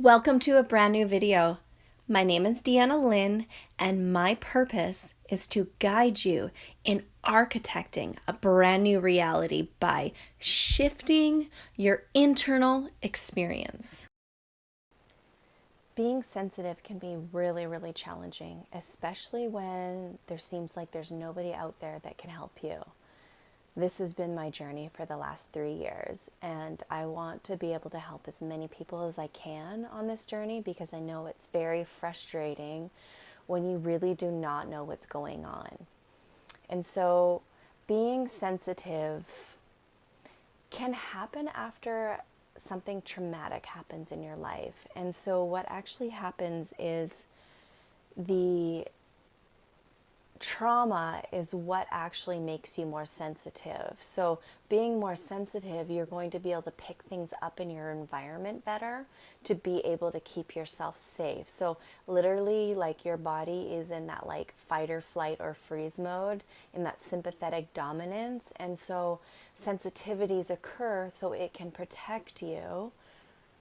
Welcome to a brand new video. My name is Deanna Lynn, and my purpose is to guide you in architecting a brand new reality by shifting your internal experience. Being sensitive can be really, really challenging, especially when there seems like there's nobody out there that can help you. This has been my journey for the last 3 years, and I want to be able to help as many people as I can on this journey because I know it's very frustrating when you really do not know what's going on. And so being sensitive can happen after something traumatic happens in your life. And so what actually happens is the trauma is what actually makes you more sensitive. So being more sensitive, you're going to be able to pick things up in your environment better to be able to keep yourself safe. So literally, like, your body is in that like fight or flight or freeze mode, in that sympathetic dominance. And so sensitivities occur so it can protect you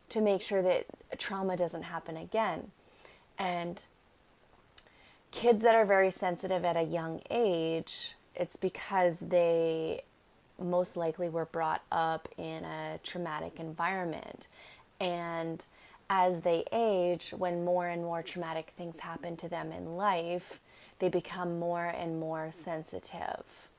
to make sure that trauma doesn't happen again. And kids that are very sensitive at a young age, it's because they most likely were brought up in a traumatic environment. And as they age, when more and more traumatic things happen to them in life, they become more and more sensitive.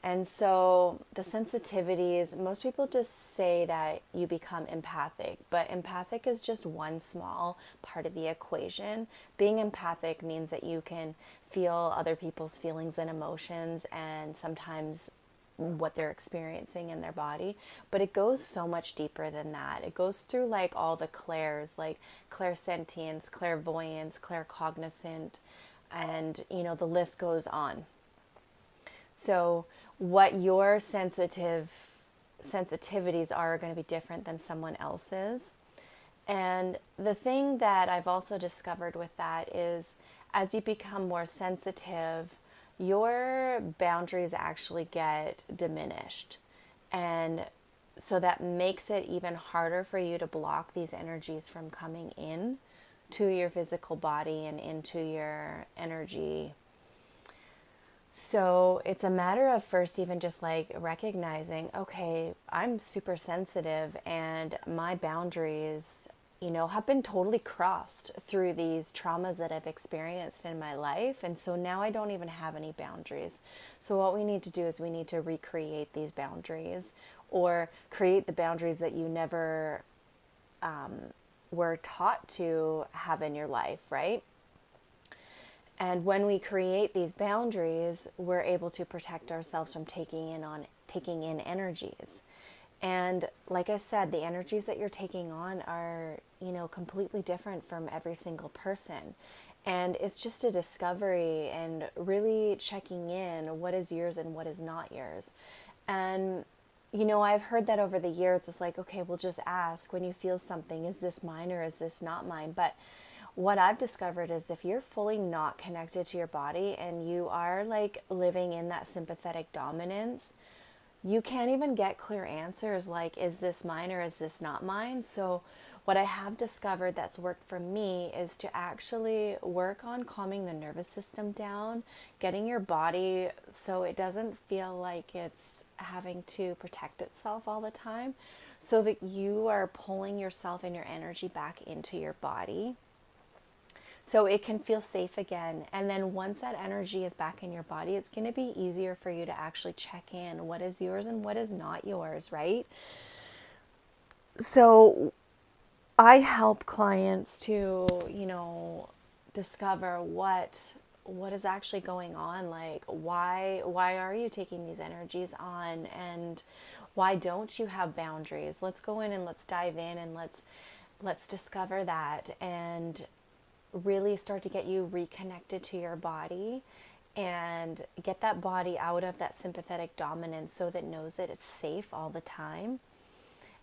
And so the sensitivities, most people just say that you become empathic, but empathic is just one small part of the equation. Being empathic means that you can feel other people's feelings and emotions and sometimes what they're experiencing in their body, but it goes so much deeper than that. It goes through like all the clairs, like clairsentience, clairvoyance, claircognizant, and the list goes on. So what your sensitivities are going to be different than someone else's. And the thing that I've also discovered with that is, as you become more sensitive, your boundaries actually get diminished. And so that makes it even harder for you to block these energies from coming in to your physical body and into your energy. So it's a matter of first even just like recognizing, okay, I'm super sensitive and my boundaries, have been totally crossed through these traumas that I've experienced in my life. And so now I don't even have any boundaries. So what we need to do is we need to recreate these boundaries, or create the boundaries that you never were taught to have in your life, right? And when we create these boundaries, we're able to protect ourselves from taking in energies. And like I said, the energies that you're taking on are, completely different from every single person. And it's just a discovery and really checking in what is yours and what is not yours. And I've heard that over the years. It's like, okay, we'll just ask when you feel something, is this mine or is this not mine? But what I've discovered is if you're fully not connected to your body and you are like living in that sympathetic dominance, you can't even get clear answers like, is this mine or is this not mine? So what I have discovered that's worked for me is to actually work on calming the nervous system down, getting your body so it doesn't feel like it's having to protect itself all the time, so that you are pulling yourself and your energy back into your body so it can feel safe again. And then once that energy is back in your body, it's going to be easier for you to actually check in what is yours and what is not yours, right? So I help clients to, discover what is actually going on. Like, why are you taking these energies on, and why don't you have boundaries? Let's go in and let's dive in and let's discover that, and really start to get you reconnected to your body and get that body out of that sympathetic dominance so that it knows that it's safe all the time.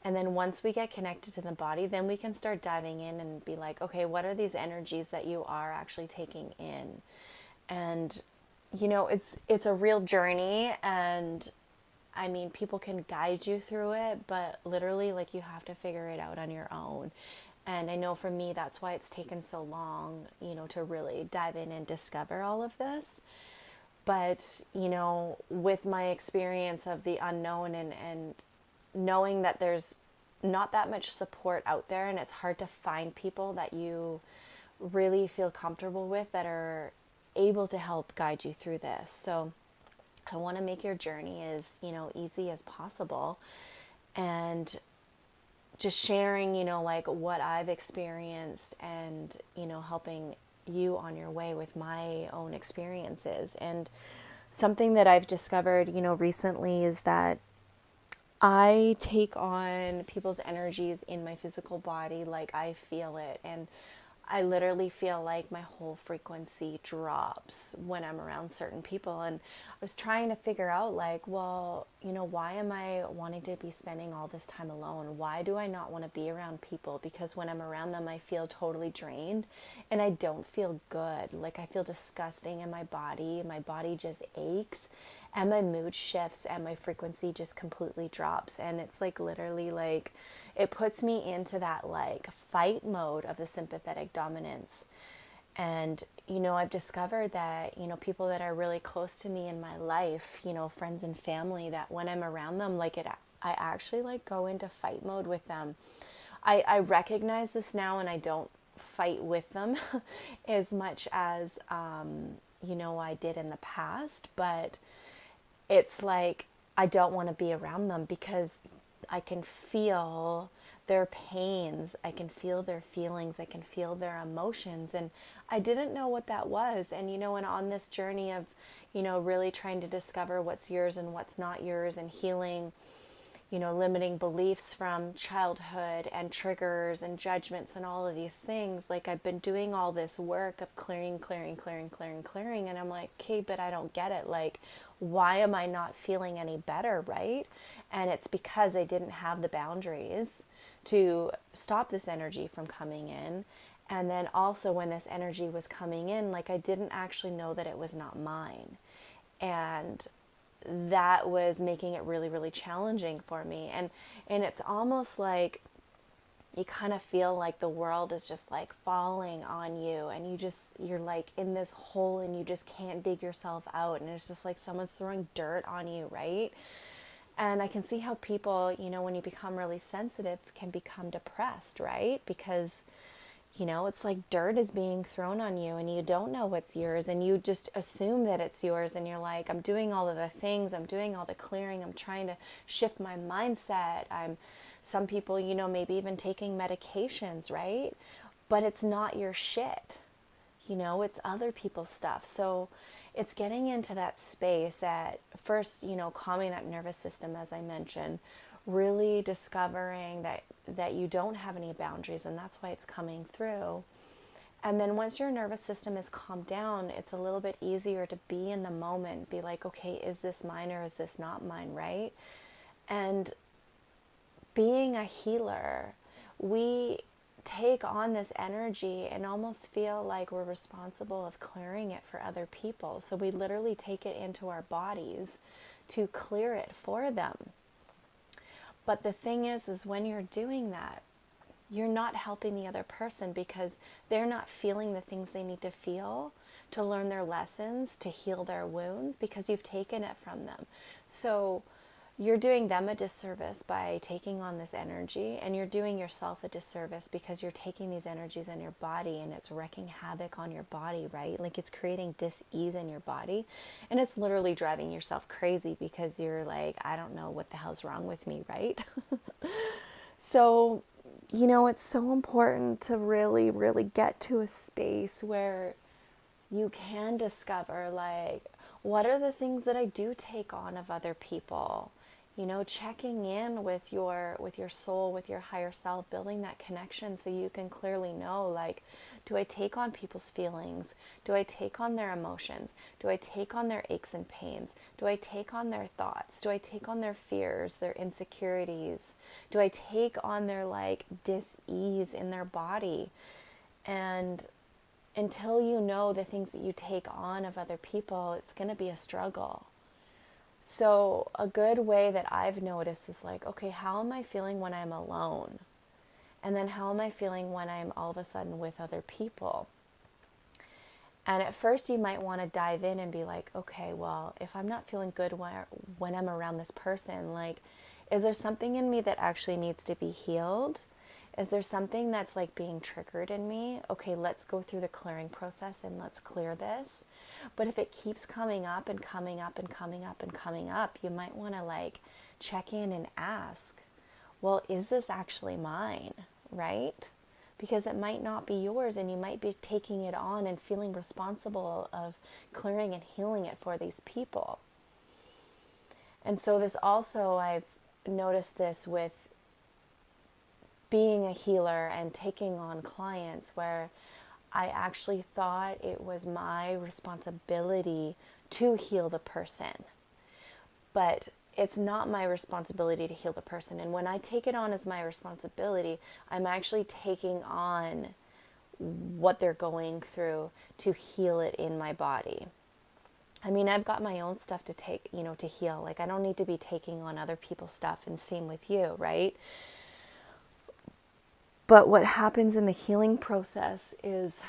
And then once we get connected to the body, then we can start diving in and be like, okay, what are these energies that you are actually taking in? And it's a real journey, and I mean, people can guide you through it, but literally, like, you have to figure it out on your own. And I know for me, that's why it's taken so long, to really dive in and discover all of this. But, with my experience of the unknown and knowing that there's not that much support out there, and it's hard to find people that you really feel comfortable with that are able to help guide you through this. So I want to make your journey as, easy as possible. And just sharing, like what I've experienced and, helping you on your way with my own experiences. And something that I've discovered, recently is that I take on people's energies in my physical body like I feel it. And I literally feel like my whole frequency drops when I'm around certain people. And I was trying to figure out, like, well, why am I wanting to be spending all this time alone? Why do I not want to be around people? Because when I'm around them, I feel totally drained and I don't feel good. Like, I feel disgusting in my body. My body just aches and my mood shifts and my frequency just completely drops. And it's like literally like, it puts me into that like fight mode of the sympathetic dominance. And, I've discovered that, people that are really close to me in my life, friends and family, that when I'm around them, like I actually like go into fight mode with them. I recognize this now, and I don't fight with them as much as, I did in the past, but it's like, I don't want to be around them because I can feel their pains, I can feel their feelings, I can feel their emotions. And I didn't know what that was. And, and on this journey of, really trying to discover what's yours and what's not yours, and healing, limiting beliefs from childhood and triggers and judgments and all of these things. Like, I've been doing all this work of clearing. And I'm like, okay, but I don't get it. Like, why am I not feeling any better, right? And it's because I didn't have the boundaries to stop this energy from coming in. And then also when this energy was coming in, like, I didn't actually know that it was not mine. And that was making it really, really challenging for me. And it's almost like you kind of feel like the world is just like falling on you, and you're like in this hole and you just can't dig yourself out. And it's just like someone's throwing dirt on you, right? And I can see how people, when you become really sensitive, can become depressed, right? Because, it's like dirt is being thrown on you and you don't know what's yours, and you just assume that it's yours. And you're like, I'm doing all of the things, I'm doing all the clearing, I'm trying to shift my mindset. Some people, maybe even taking medications, right? But it's not your shit. It's other people's stuff. So it's getting into that space at first, calming that nervous system, as I mentioned, really discovering that you don't have any boundaries, and that's why it's coming through. And then once your nervous system is calmed down, it's a little bit easier to be in the moment, be like, okay, is this mine or is this not mine, right? And being a healer, we take on this energy and almost feel like we're responsible of clearing it for other people. So we literally take it into our bodies to clear it for them. But the thing is when you're doing that, you're not helping the other person, because they're not feeling the things they need to feel to learn their lessons, to heal their wounds, because you've taken it from them. So you're doing them a disservice by taking on this energy, and you're doing yourself a disservice because you're taking these energies in your body and it's wreaking havoc on your body, right? Like, it's creating dis-ease in your body, and it's literally driving yourself crazy because you're like, I don't know what the hell's wrong with me, right? So, it's so important to really, really get to a space where you can discover, like, what are the things that I do take on of other people? Checking in with your soul, with your higher self, building that connection so you can clearly know, like, do I take on people's feelings? Do I take on their emotions? Do I take on their aches and pains? Do I take on their thoughts? Do I take on their fears, their insecurities? Do I take on their, like, dis-ease in their body? And until you know the things that you take on of other people, it's going to be a struggle. So a good way that I've noticed is like, okay, how am I feeling when I'm alone? And then how am I feeling when I'm all of a sudden with other people? And at first you might want to dive in and be like, okay, well, if I'm not feeling good when I'm around this person, like, is there something in me that actually needs to be healed? Is there something that's like being triggered in me? Okay, let's go through the clearing process and let's clear this. But if it keeps coming up and coming up and coming up and coming up, you might want to like check in and ask, well, is this actually mine, right? Because it might not be yours, and you might be taking it on and feeling responsible of clearing and healing it for these people. And so this also, I've noticed this with being a healer and taking on clients, where I actually thought it was my responsibility to heal the person. But it's not my responsibility to heal the person. And when I take it on as my responsibility, I'm actually taking on what they're going through to heal it in my body. I mean, I've got my own stuff to take, to heal. Like, I don't need to be taking on other people's stuff, and same with you, right? But what happens in the healing process is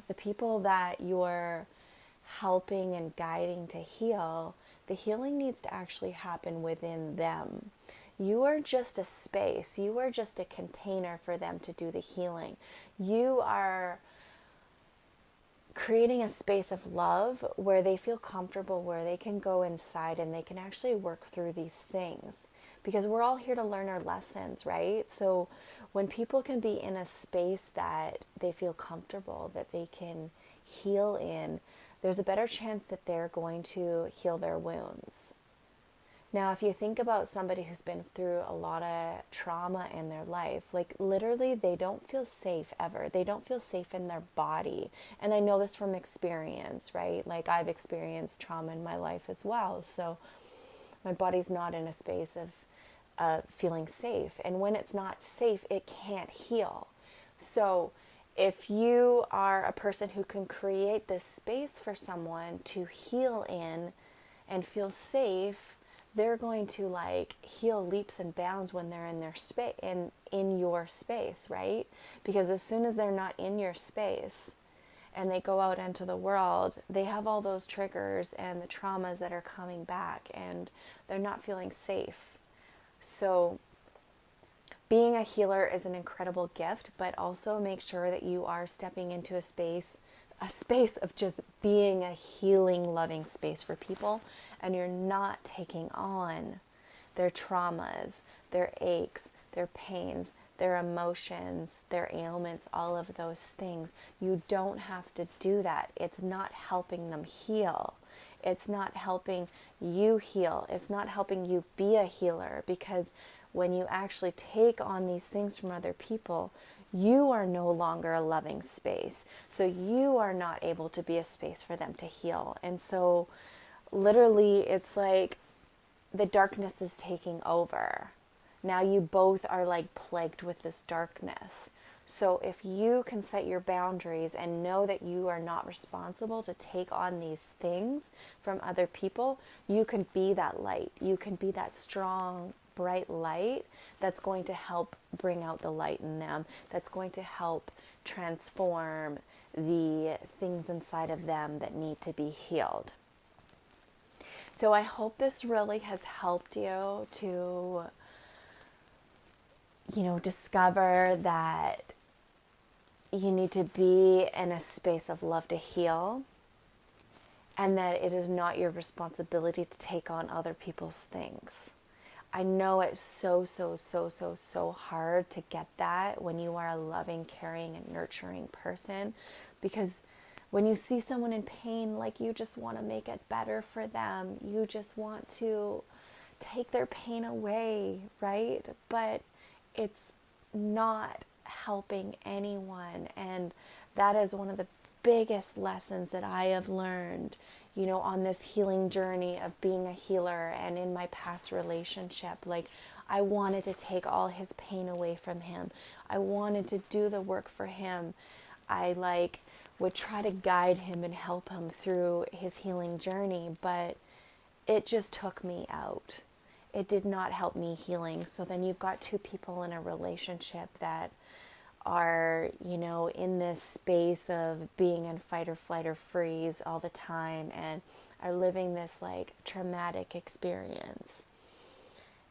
the people that you're helping and guiding to heal, the healing needs to actually happen within them. You are just a space. You are just a container for them to do the healing. You are creating a space of love where they feel comfortable, where they can go inside and they can actually work through these things. Because we're all here to learn our lessons, right? So when people can be in a space that they feel comfortable, that they can heal in, there's a better chance that they're going to heal their wounds. Now, if you think about somebody who's been through a lot of trauma in their life, like literally they don't feel safe ever. They don't feel safe in their body. And I know this from experience, right? Like, I've experienced trauma in my life as well. So my body's not in a space of feeling safe. And when it's not safe, it can't heal. So if you are a person who can create this space for someone to heal in and feel safe, they're going to like heal leaps and bounds when they're in their space, in your space, right? Because as soon as they're not in your space and they go out into the world, they have all those triggers and the traumas that are coming back, and they're not feeling safe. So being a healer is an incredible gift, but also make sure that you are stepping into a space of just being a healing, loving space for people, and you're not taking on their traumas, their aches, their pains, their emotions, their ailments, all of those things. You don't have to do that. It's not helping them heal. It's not helping you heal. It's not helping you be a healer, because when you actually take on these things from other people, you are no longer a loving space. So you are not able to be a space for them to heal. And so literally it's like the darkness is taking over. Now you both are like plagued with this darkness. So if you can set your boundaries and know that you are not responsible to take on these things from other people, you can be that light. You can be that strong, bright light that's going to help bring out the light in them, that's going to help transform the things inside of them that need to be healed. So I hope this really has helped you to, discover that you need to be in a space of love to heal, and that it is not your responsibility to take on other people's things. I know it's so hard to get that when you are a loving, caring, and nurturing person, because when you see someone in pain, like, you just want to make it better for them. You just want to take their pain away, right? But it's not helping anyone. And that is one of the biggest lessons that I have learned, on this healing journey of being a healer, and in my past relationship. Like, I wanted to take all his pain away from him. I wanted to do the work for him. I would try to guide him and help him through his healing journey, but it just took me out. it did not help me healing. So then you've got two people in a relationship that are, in this space of being in fight or flight or freeze all the time and are living this like traumatic experience.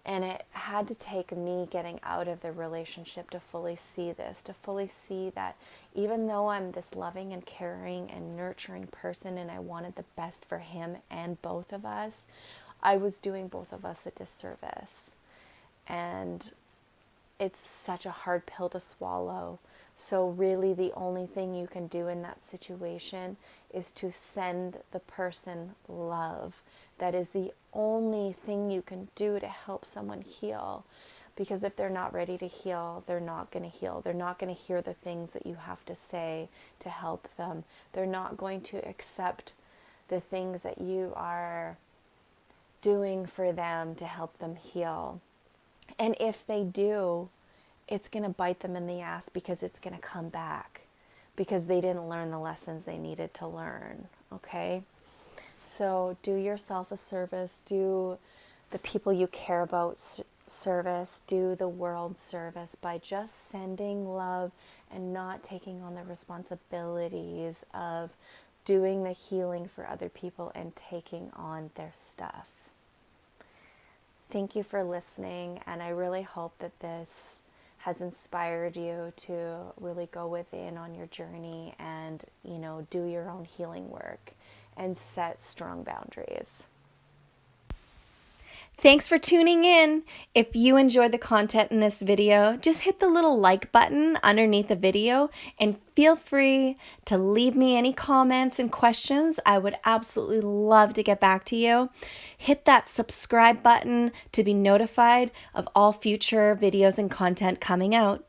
And it had to take me getting out of the relationship to fully see this, to fully see that even though I'm this loving and caring and nurturing person and I wanted the best for him and both of us, I was doing both of us a disservice. And it's such a hard pill to swallow. So really the only thing you can do in that situation is to send the person love. That is the only thing you can do to help someone heal. Because if they're not ready to heal, they're not going to heal. They're not going to hear the things that you have to say to help them. They're not going to accept the things that you are doing for them to help them heal. And if they do, it's going to bite them in the ass because it's going to come back because they didn't learn the lessons they needed to learn, okay? So do yourself a service, do the people you care about service, do the world service by just sending love and not taking on the responsibilities of doing the healing for other people and taking on their stuff. Thank you for listening, and I really hope that this has inspired you to really go within on your journey and, do your own healing work and set strong boundaries. Thanks for tuning in. If you enjoyed the content in this video, just hit the little like button underneath the video and feel free to leave me any comments and questions. I would absolutely love to get back to you. Hit that subscribe button to be notified of all future videos and content coming out.